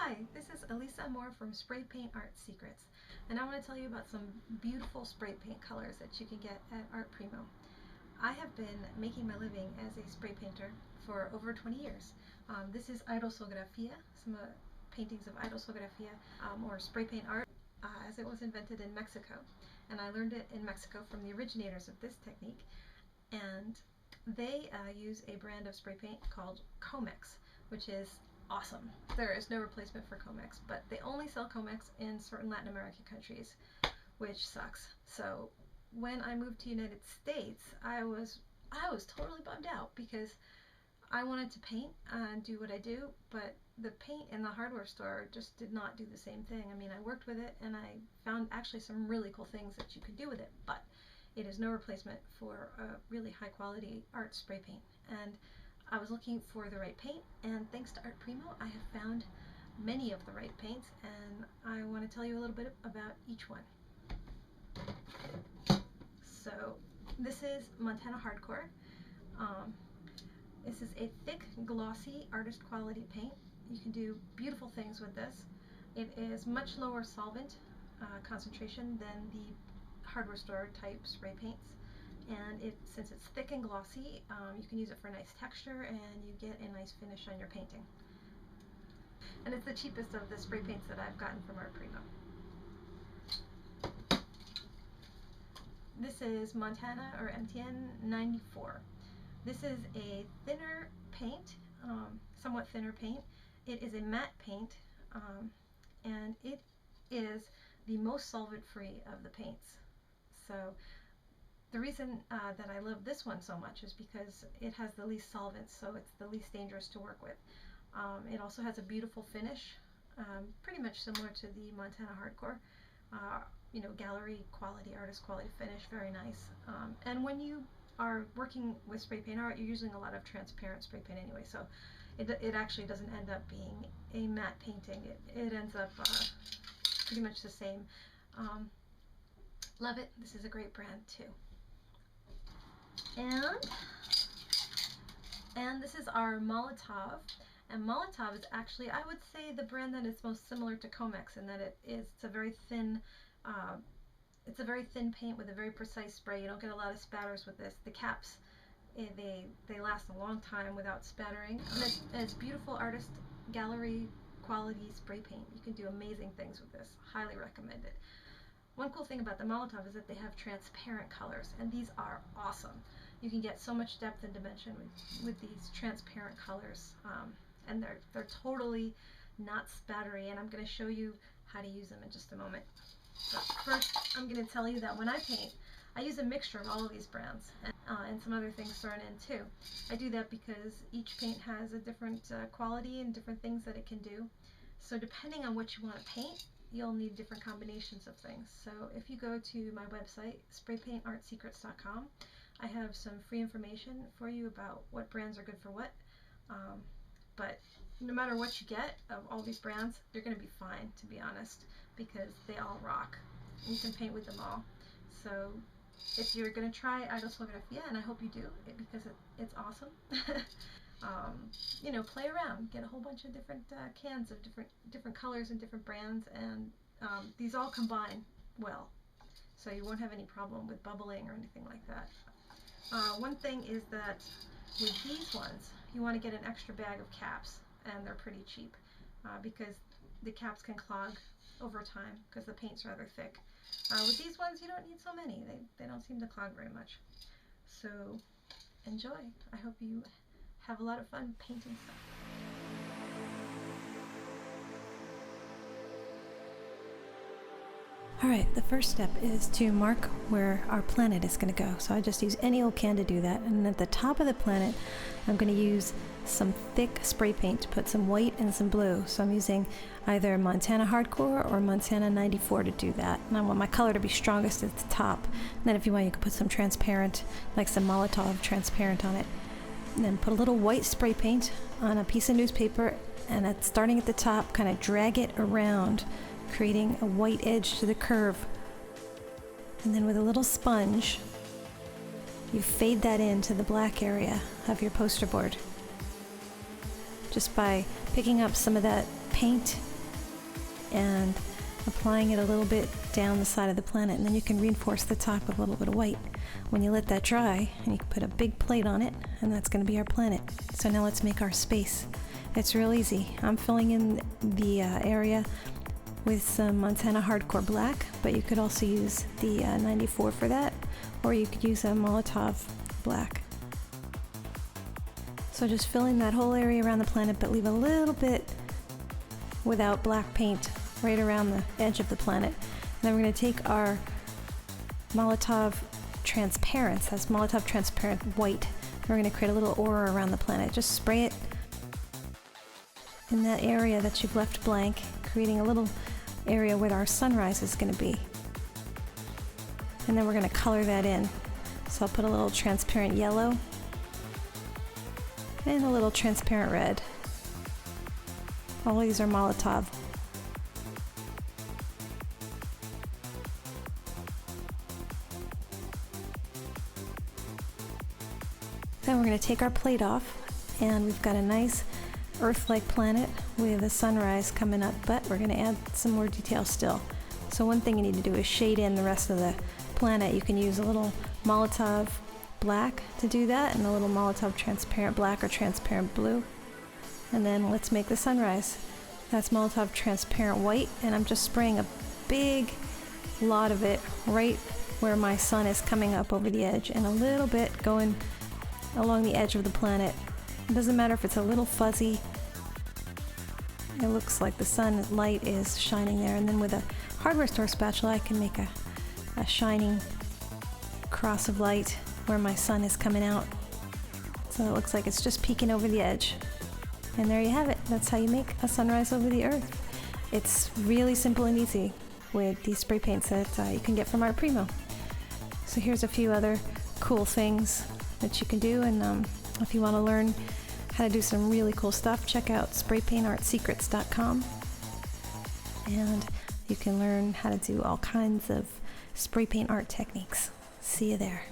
Hi, this is Elisa Moore from Spray Paint Art Secrets, and I want to tell you about some beautiful spray paint colors that you can get at Art Primo. I have been making my living as a spray painter for over 20 years. This is aerosografia, some paintings of aerosografia, or spray paint art, as it was invented in Mexico. And I learned it in Mexico from the originators of this technique, and they use a brand of spray paint called Comex, which is awesome. There is no replacement for Comex, but they only sell Comex in certain Latin American countries, which sucks. So when I moved to the United States, I was totally bummed out because I wanted to paint and do what I do, but the paint in the hardware store just did not do the same thing. I mean, I worked with it and I found actually some really cool things that you could do with it, but it is no replacement for a really high quality art spray paint. And I was looking for the right paint, and thanks to Art Primo, I have found many of the right paints, and I want to tell you a little bit about each one. So this is Montana Hardcore. This is a thick, glossy, artist quality paint. You can do beautiful things with this. It is much lower solvent concentration than the hardware store type spray paints. And since it's thick and glossy, you can use it for a nice texture and you get a nice finish on your painting. And it's the cheapest of the spray paints that I've gotten from Art Primo. This is Montana or MTN 94. This is a thinner paint, somewhat thinner paint. It is a matte paint, and it is the most solvent-free of the paints. So the reason that I love this one so much is because it has the least solvents, so it's the least dangerous to work with. It also has a beautiful finish, pretty much similar to the Montana Hardcore. Gallery quality, artist quality finish, very nice. And when you are working with spray paint art, you're using a lot of transparent spray paint anyway, so it actually doesn't end up being a matte painting. It ends up pretty much the same. Love it. This is a great brand too. And this is our Molotov, and Molotov is actually, I would say, the brand that is most similar to Comex in that it's a very thin paint with a very precise spray. You don't get a lot of spatters with this. The caps, they last a long time without spattering, and it's beautiful artist gallery quality spray paint. You can do amazing things with this. Highly recommend it. One cool thing about the Molotov is that they have transparent colors, and these are awesome. You can get so much depth and dimension with these transparent colors, and they're totally not spattery, and I'm going to show you how to use them in just a moment. But first, I'm going to tell you that when I paint, I use a mixture of all of these brands and some other things thrown in too. I do that because each paint has a different quality and different things that it can do. So depending on what you want to paint, you'll need different combinations of things. So if you go to my website, spraypaintartsecrets.com, I have some free information for you about what brands are good for what. But no matter what you get of all these brands, you're going to be fine, to be honest, because they all rock. You can paint with them all. So if you're going to try aerosografia, and I hope you do, because it's awesome, play around, get a whole bunch of different cans of different colors and different brands, and these all combine well, so you won't have any problem with bubbling or anything like that. One thing is that with these ones, you want to get an extra bag of caps, and they're pretty cheap because the caps can clog over time because the paint's rather thick. With these ones, you don't need so many. They don't seem to clog very much. So enjoy. I hope you have a lot of fun painting stuff. Alright, the first step is to mark where our planet is going to go. So I just use any old can to do that. And at the top of the planet, I'm going to use some thick spray paint to put some white and some blue. So I'm using either Montana Hardcore or Montana 94 to do that. And I want my color to be strongest at the top. And then if you want, you can put some transparent, like some Molotov transparent on it. And then put a little white spray paint on a piece of newspaper, and starting at the top, kind of drag it around, creating a white edge to the curve. And then with a little sponge, you fade that into the black area of your poster board. Just by picking up some of that paint and applying it a little bit down the side of the planet, and then you can reinforce the top with a little bit of white. When you let that dry, and you can put a big plate on it, and that's going to be our planet. So now let's make our space. It's real easy. I'm filling in the area with some Montana Hardcore Black, but you could also use the 94 for that, or you could use a Molotov Black. So just fill in that whole area around the planet, but leave a little bit without black paint right around the edge of the planet. And then we're going to take our Molotov Transparent, that's Molotov Transparent White. We're going to create a little aura around the planet. Just spray it in that area that you've left blank, creating a little area where our sunrise is going to be. And then we're going to color that in. So I'll put a little transparent yellow and a little transparent red. All these are Molotov. Then we're going to take our plate off, and we've got a nice Earth-like planet with a sunrise coming up, but we're going to add some more detail still. So one thing you need to do is shade in the rest of the planet. You can use a little Molotov Black to do that, and a little Molotov Transparent Black or Transparent Blue. And then let's make the sunrise. That's Molotov Transparent White, and I'm just spraying a big lot of it right where my sun is coming up over the edge, and a little bit going along the edge of the planet. It doesn't matter if it's a little fuzzy. It looks like the sunlight is shining there, and then with a hardware store spatula I can make a shining cross of light where my sun is coming out. So it looks like it's just peeking over the edge. And there you have it. That's how you make a sunrise over the Earth. It's really simple and easy with these spray paints that you can get from our Primo. So here's a few other cool things that you can do, and if you want to learn how to do some really cool stuff, check out spraypaintartsecrets.com, and you can learn how to do all kinds of spray paint art techniques. See you there.